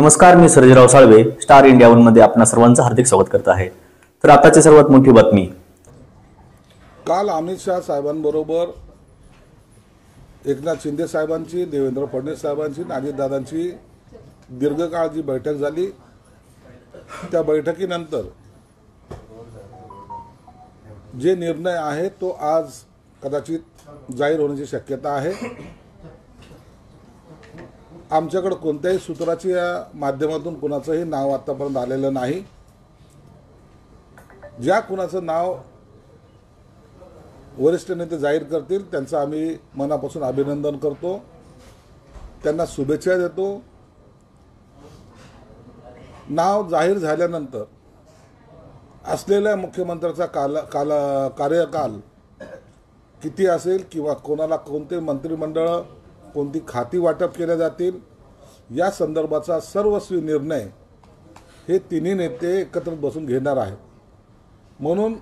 नमस्कार, मी Sarjerao Salve Star India One मध्ये आपणा सर्वांचं हार्दिक स्वागत करत आहे। तर आताची सर्वात मोठी बातमी, काल अमित शाह साहेबांबरोबर एकनाथ शिंदे साहेबांची, देवेंद्र फडणवीस साहेबांची, अजितदादांची दीर्घकाळ जी बैठक झाली, त्या बैठकीनंतर जे निर्णय आहे तो आज कदाचित जाहीर होण्याची शक्यता आहे। आमच्याकडे कोणत्याही सूत्राची या माध्यमातून कुणाचंही नाव आतापर्यंत आलेलं नाही। ज्या कुणाचं नाव वरिष्ठ नेते जाहीर करतील त्यांचं आम्ही मनापासून अभिनंदन करतो, त्यांना शुभेच्छा देतो। नाव जाहीर झाल्यानंतर असलेल्या मुख्यमंत्र्याचा कार्यकाल किती असेल किंवा कोणाला कोणते मंत्रिमंडळ, कोणती खाती वाटप केल्या जातील या संदर्भाचा सर्वस्वी निर्णय हे तिन्ही नेते एकत्र बसून घेणार आहेत। म्हणून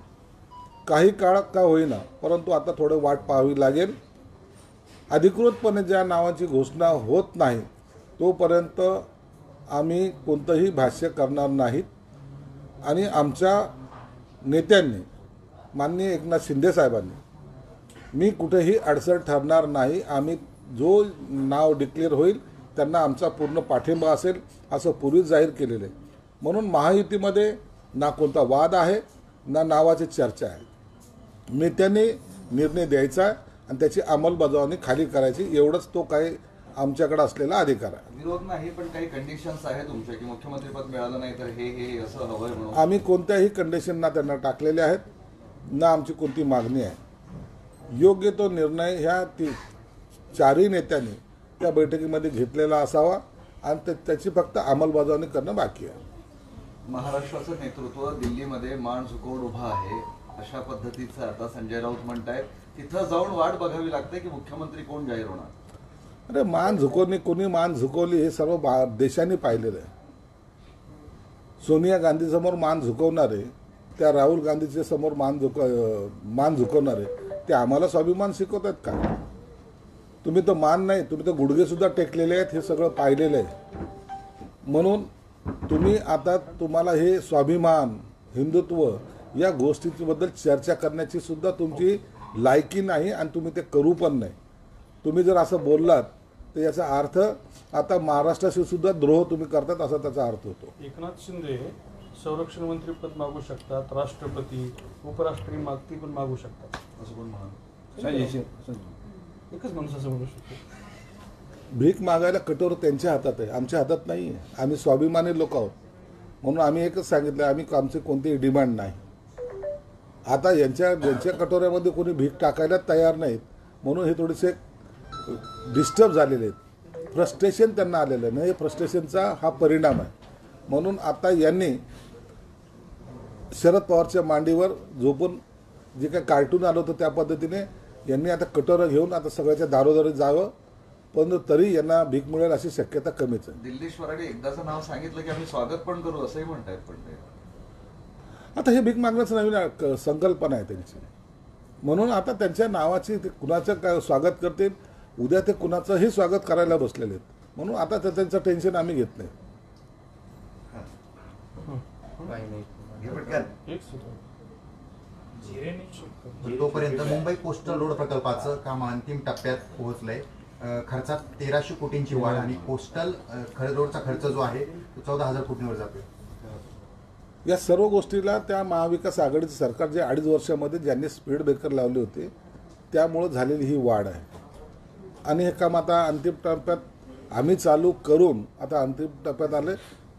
काही काळ का होईना परंतु आता थोडे वाट पाहावी लागेल। अधिकृतपणे ज्या नावाची घोषणा होत नाही तोपर्यंत आम्ही कोणतंही भाष्य करणार नाहीत। आणि आमच्या नेत्यांनी, माननीय एकनाथ शिंदे साहेबांनी, मी कुठेही अडसर ठरणार नाही, आम्ही जो नाव डिक्लेअर होईल त्यांना आमचा पूर्ण पाठिंबा असेल असं पूर्वीच जाहीर केलेलं आहे। म्हणून महायुतीमध्ये ना कोणता वाद आहे ना नावाची चर्चा आहे। नेत्यांनी निर्णय द्यायचा आणि त्याची अंमलबजावणी खाली करायची, एवढंच तो काही आमच्याकडे असलेला अधिकार आहे। विरोध नाही, पण काही कंडिशन्स आहेत तुमच्या की मुख्यमंत्रीपद मिळालं नाही तर हे असं हवंय म्हणून आम्ही कोणत्याही कंडिशन ना त्यांना टाकलेले आहेत, ना आमची कोणती मागणी आहे। योग्य तो निर्णय ह्या चारही नेत्यांनी त्या बैठकीमध्ये घेतलेला असावा आणि त्याची फक्त अंमलबजावणी करणं बाकी आहे। महाराष्ट्राचं नेतृत्व दिल्लीमध्ये मान झुकवून उभा आहे अशा पद्धतीचं आता संजय राऊत म्हणतायत, तिथं जाऊन वाट बघावी लागते की मुख्यमंत्री कोण जाहीर होणार। अरे मान झुकवणी, कोणी मान झुकवली हे सर्व देशांनी पाहिलेलं आहे। सोनिया गांधी समोर मान झुकवणारे, त्या राहुल गांधीच्या समोर मान झुकवणारे ते आम्हाला स्वाभिमान शिकवतात का? तुम्ही तर मान नाही, तुम्ही तर गुडघे सुद्धा टेकलेले आहेत, हे सगळं पाहिलेलं आहे। म्हणून तुम्ही आता तुम्हाला हे स्वाभिमान, हिंदुत्व या गोष्टीबद्दल चर्चा करण्याची सुद्धा तुमची लायकी नाही आणि तुम्ही ते करू पण नाही। तुम्ही जर असं बोललात तर याचा अर्थ आता महाराष्ट्राशी सुद्धा द्रोह तुम्ही करतात असा त्याचा अर्थ होतो। एकनाथ शिंदे संरक्षण मंत्री पद मागू शकतात, राष्ट्रपती, उपराष्ट्रपती मागती पण मागू शकतात असं कोण म्हणाल? एकच माणूस असं म्हणू शकतो। भीक मागायला कटोर त्यांच्या हातात आहे, आमच्या हातात नाही आहे। आम्ही स्वाभिमानी लोक आहोत, म्हणून आम्ही एकच सांगितलं, आम्ही आमचे कोणतेही डिमांड नाही। आता ज्यांच्या कटोऱ्यामध्ये कोणी भीक टाकायला तयार नाहीत म्हणून हे थोडेसे डिस्टर्ब झालेले आहेत, फ्रस्ट्रेशन त्यांना आलेलं नाही, फ्रस्ट्रेशनचा हा परिणाम आहे। म्हणून आता यांनी शरद पवारच्या मांडीवर झोपून जे काही कार्टून आलं होतं त्या पद्धतीने यांनी आता कटोरं घेऊन आता सगळ्याच्या दारोदारी जावं, पण तरी यांना भीक मिळेल अशी शक्यता कमीच आहे। दिल्लीश्वरांनी एकदाचं नाव सांगितलं की आम्ही स्वागत पण करू असंही म्हणतायत, पण ते आता हे भीक मागण्याचं नवीन संकल्पना आहे त्यांची। म्हणून आता त्यांच्या नावाची ते कुणाचं काय स्वागत करतील, उद्या ते कुणाचंही स्वागत करायला बसलेले आहेत। म्हणून आता त्यांचं टेन्शन आम्ही घेत नाही। तोपर्यंत मुंबई कोस्टल रोड प्रकल्पाचं काम अंतिम टप्प्यात पोहोचलंय। खर्चात 1300 कोटींची वाढ आणि कोस्टल रोडचा खर्च जो आहे तो 14,000 कोटींवर जातोय। या सर्व गोष्टीला त्या महाविकास आघाडीचं सरकार जे 2.5 वर्षामध्ये ज्यांनी स्पीड ब्रेकर लावले होते त्यामुळे झालेली ही वाढ आहे। आणि हे काम आता अंतिम टप्प्यात आम्ही चालू करून आता अंतिम टप्प्यात आले,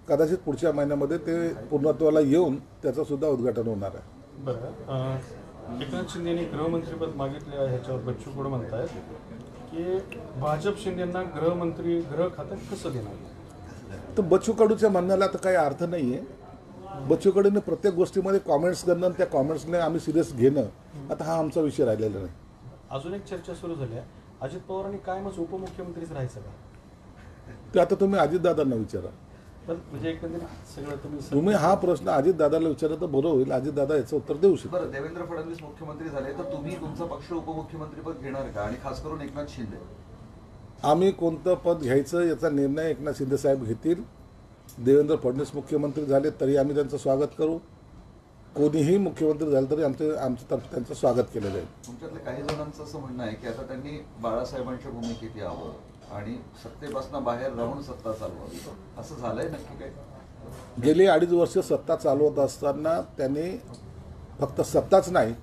कदाचित पुढच्या महिन्यामध्ये ते पूर्णत्वाला येऊन त्याचं सुद्धा उद्घाटन होणार आहे। बरं, एकनाथ शिंदेनी गृहमंत्रीपद मागितले आहे, ह्याच्यावर बच्चू कडू म्हणतायत की भाजप शिंदेंना गृह खातं कसं देणार? तर बच्चू कडूच्या म्हणण्याला तर काही अर्थ नाही आहे। बच्चू कडूने प्रत्येक गोष्टीमध्ये कॉमेंट्स करणं, त्या कॉमेंट्सने आम्ही सिरियस घेणं, आता हा आमचा विषय राहिलेला नाही। अजून एक चर्चा सुरू झाली आहे, अजित पवारांनी कायमच उपमुख्यमंत्रीच राहायचं का? ते आता तुम्ही अजितदादांना विचारा। पण म्हणजे सगळं तुम्ही हा प्रश्न अजितदादाला विचारला तर बरं होईल, अजितदादा याचं उत्तर देऊ शकतो। बरं, देवेंद्र फडणवीस मुख्यमंत्री झाले तर तुम्ही तुमचा पक्ष उपमुख्यमंत्रीपद घेणार का, आणि खास करून एकनाथ शिंदे? आम्ही कोणतं पद घ्यायचं याचा निर्णय एकनाथ शिंदे साहेब घेतील। देवेंद्र फडणवीस मुख्यमंत्री झाले तरी आम्ही त्यांचं स्वागत करू, कोणीही मुख्यमंत्री झालं तरी आमच्या तर्फे त्यांचं स्वागत केलं जाईल. तुमच्यातल्या काही जणांचं असं म्हणणं आहे की आता त्यांनी बाळासाहेबांच्या भूमिकेत यावं आणि सत्तेपासून बाहेर राहून सत्ता चालवावी, असं झालंय नक्की काय? गेली 2.5 वर्ष सत्ता चालवत असताना त्यांनी फक्त सत्ताच नाही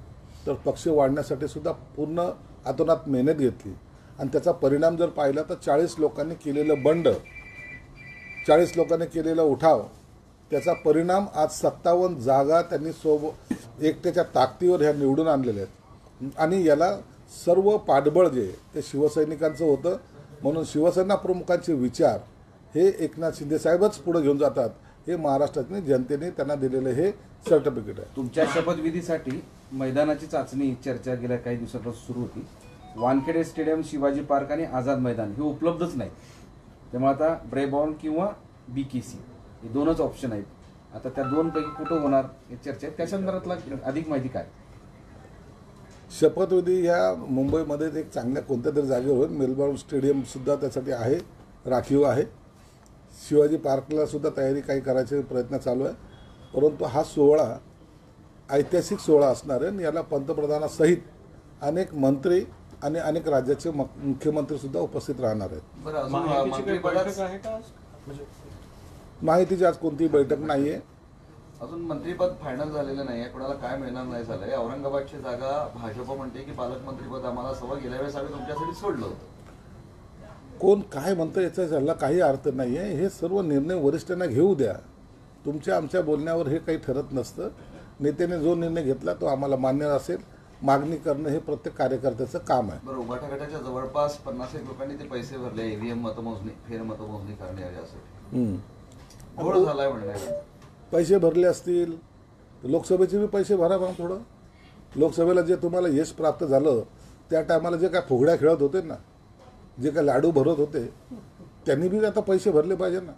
तर पक्ष वाढण्यासाठी सुद्धा पूर्ण अतोनात मेहनत घेतली आणि त्याचा परिणाम जर पाहिला तर 40 लोकांनी केलेलं बंड, 40 लोकांनी केलेला उठाव, त्याचा परिणाम आज 57 जागा त्यांनी एकट्याच्या ताकदीवर ह्या निवडून आणलेल्या आहेत. आणि याला सर्व पाठबळ जे ते शिवसैनिकांचं होतं. म्हणून शिवसेना प्रमुखांचे विचार हे एकनाथ शिंदे साहेबच पुढे घेऊन जातात. हे महाराष्ट्रातील जनतेने त्यांना दिलेलं हे सर्टिफिकेट आहे. तुमच्या शपथविधीसाठी मैदानाची चाचणी चर्चा गेल्या काही दिवसापासून सुरू होती. वानखेडे स्टेडियम, शिवाजी पार्क आणि आझाद मैदान हे उपलब्धच नाही. त्यामुळे आता ब्रेबॉर्न किंवा BKC हे दोनच ऑप्शन आहेत. आता त्या दोनपैकी कुठं होणार हे चर्चा आहे. त्या संदर्भातला अधिक माहिती काय? शपथविधी ह्या मुंबईमध्ये एक चांगल्या कोणत्या तरी जागेवर होईल. मेलबॉर्न स्टेडियम सुद्धा त्यासाठी आहे, राखीव आहे. शिवाजी पार्कला सुद्धा तयारी काही करायचे प्रयत्न चालू आहे. परंतु हा सोहळा ऐतिहासिक सोहळा असणार आहे आणि याला पंतप्रधानासहित अनेक मंत्री आणि अनेक राज्याचे मुख्यमंत्री सुद्धा उपस्थित राहणार आहेत. बरं, अजून माहितीची काही मंत्रिपदात बैठक आहे का आज? म्हणजे माहितीची आज कोणतीही बैठक नाही आहे. अजून मंत्रिपद फायनल झालेलं नाही आहे, कोणाला काय मिळणार नाही झालंय. औरंगाबादची जागा भाजप म्हणते की पालकमंत्रीपद आम्हाला सवय गेल्या वेळेस आम्ही तुमच्यासाठी सोडलं होतं. कोण काय म्हणतं याचा काही अर्थ नाही आहे. हे सर्व निर्णय वरिष्ठांना घेऊ द्या. तुमच्या आमच्या बोलण्यावर हे काही ठरत नसतं. नेत्याने जो निर्णय घेतला तो आम्हाला मान्य असेल. मागणी करणं हे प्रत्येक कार्यकर्त्याचं काम आहे. बरं, उभाटा गटाच्या जवळपास 50 लोकांनी ते पैसे भरले EVM मतमोजणी, फेरमतमोजणी करण्यासाठी. घोळ झालाय म्हणण्यात. पैसे भरले असतील तर लोकसभेचे बी पैसे भरा मग थोडं. लोकसभेला जे तुम्हाला यश प्राप्त झालं त्या टायमाला जे काय फुगड्या खेळत होते ना, जे काय लाडू भरत होते, त्यांनी बी आता पैसे भरले पाहिजे ना.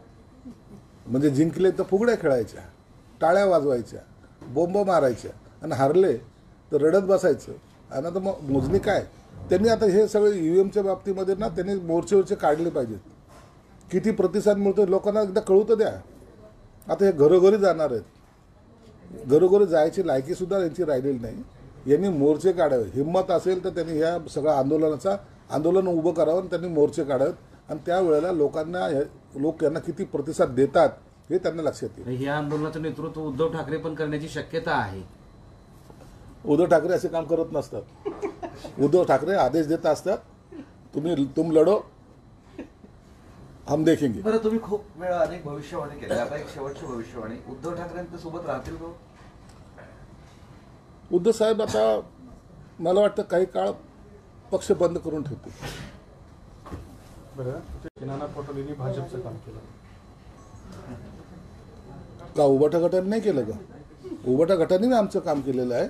म्हणजे जिंकले तर फुगड्या खेळायच्या, टाळ्या वाजवायच्या, बोंब मारायच्या आणि हारले तर रडत बसायचं. आणि आता मग मोजणी काय? त्यांनी आता हे सगळे EVMच्या बाबतीमध्ये ना त्यांनी मोर्चे काढले पाहिजेत. किती प्रतिसाद मिळतो लोकांना एकदा कळू तर द्या. आता हे घरोघरी जाणार आहेत. घरोघरी जायची लायकी सुद्धा यांची राहिलेली नाही. यांनी मोर्चे काढावे. हिंमत असेल तर त्यांनी ह्या सगळ्या आंदोलन उभं करावं आणि त्यांनी मोर्चे काढावेत. आणि त्यावेळेला लोक यांना किती प्रतिसाद देतात हे त्यांना लक्षात येईल. या आंदोलनाचं नेतृत्व उद्धव ठाकरे पण करण्याची शक्यता आहे. उद्धव ठाकरे असे काम करत नसतात. उद्धव ठाकरे आदेश देत असतात, तुम लढो, हम देखेंगे. बरं, तुम्ही खूप वेळा अनेक भविष्यवाणी केल्या, आता एक शेवटची भविष्यवाणी. उद्धव ठाकरेंच्या सोबत राहतील का? उद्धव साहेब आता मला वाटतं काही काळ पक्ष बंद करून ठेवतील. बरं, नाना पटोलेंनी भाजपचं काम केलं का उभाटा गटाने नाही केलं का? उभाटा गटाने आमचं काम केलेलं आहे,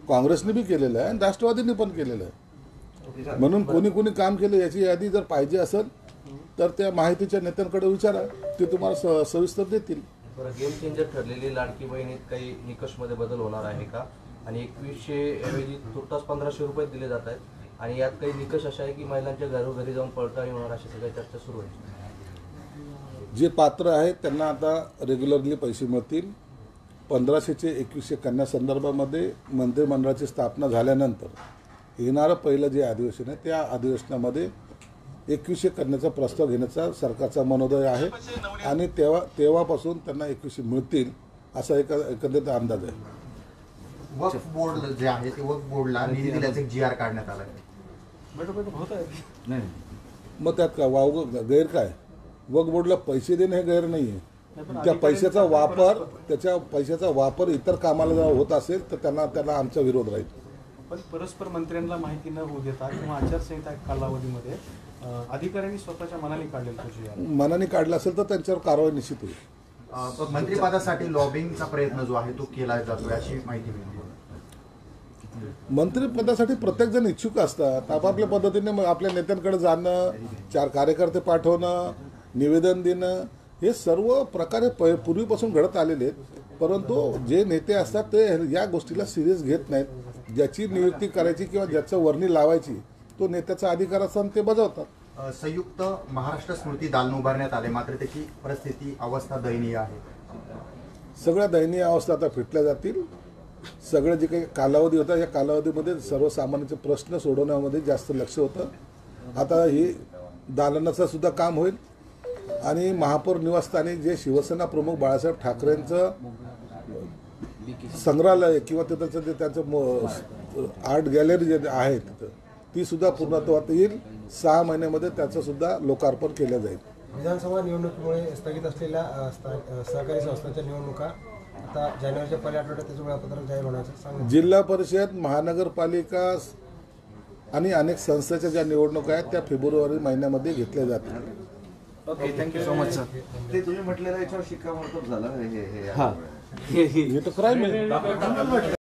काँग्रेसने बी केलेलं आहे आणि राष्ट्रवादीने पण केलेलं आहे. म्हणून कोणी काम केलं याची यादी जर पाहिजे असेल तर त्या माहितीच्या नेत्यांकडे विचारा, ते तुम्हाला सविस्तर देतील. गेम चेंजर ठरलेली लाडकी बहिणीत काही निकषमध्ये बदल होणार आहे का? आणि 2100 ऐवजी तुर्तास 1500 रुपये दिले जात आहेत. आणि यात काही निकष असा आहे की महिलांच्या घरोघरी जाऊन पडताळणी होणार, अशा सगळ्या चर्चा सुरू आहे. जे पात्र आहेत त्यांना आता रेग्युलरली पैसे मिळतील. 1500 चे 2100 कन्या संदर्भामध्ये मंत्रिमंडळाची स्थापना झाल्यानंतर येणारं पहिलं जे अधिवेशन आहे त्या अधिवेशनामध्ये 2100 करण्याचा प्रस्ताव घेण्याचा सरकारचा मनोदय आहे आणि तेव्हापासून त्यांना 2100 मिळतील असा एकंदरीत अंदाज आहे. वक्फ बोर्ड जे आहे ते वक्फ बोर्डला निधी दिल्याचा एक GR काढण्यात आला आहे. होत आहे. नाही, मग त्यात काय गैर काय? वक्फ बोर्डला पैसे देणं हे गैर नाही आहे. त्या पैशाचा वापर इतर कामाला होत असेल तर त्यांना आमचा विरोध राहील. पण परस्पर मंत्र्यांना माहिती न होऊ देता किंवा आचारसंहिता कालावधीमध्ये अधिकाऱ्यांनी स्वतःच्या मनाने काढलेलं मनाने काढलं असेल तर त्यांच्यावर कारवाई निश्चित होईल. मंत्रिपदासाठी लॉबिंगचा प्रयत्न जो आहे तो केला जातो अशी माहिती मिळते. मंत्रिपदासाठी प्रत्येक जण इच्छुक असतात. आपापल्या पद्धतीने आपल्या नेत्यांकडे जाणं, 4 कार्यकर्ते पाठवणं, निवेदन देणं, हे सर्व प्रकारे पूर्वीपासून घडत आलेले आहेत. परंतु जे नेते असतात ते या गोष्टीला सिरियस घेत नाहीत. ज्याची नियुक्ती करायची किंवा ज्याचं वर्णी लावायची तो नेत्याचा अधिकार असताना ते बजावतात. संयुक्त महाराष्ट्र स्मृती दालन उभारण्यात आले, मात्र त्याची परिस्थिती अवस्था दयनीय आहे. सगळ्या दयनीय अवस्था आता फिटल्या जातील. सगळं जे काही कालावधी होता या कालावधीमध्ये सर्वसामान्यांचे प्रश्न सोडवण्यामध्ये जास्त लक्ष होतं. आता हे दालनाचं सुद्धा काम होईल आणि महापौर निवासस्थानी जे शिवसेना प्रमुख बाळासाहेब ठाकरेंचं संग्रहालय किंवा तिथं जे त्यांचं आर्ट गॅलरी जे आहे तिथं ती सुद्धा पूर्णत्वात येईल. 6 महिन्यामध्ये त्याचं सुद्धा लोकार्पण केलं जाईल. विधानसभा निवडणुकीमुळे स्थगित असलेल्या सहकारी संस्थांच्या निवडणुका आता जानेवारीच्या पहिल्या आठवड्यात त्याचं वेळापत्रक जाहीर होण्याचं सांगितलं. जिल्हा परिषद, महानगरपालिका आणि अनेक संस्थांच्या ज्या निवडणुका आहेत त्या फेब्रुवारी महिन्यामध्ये घेतल्या जातील. Okay, thank you so much sir. ते तुम्ही म्हटलेलं याच्यावर शिक्कामोर्तब झालं हे हे तर क्राईम आहे.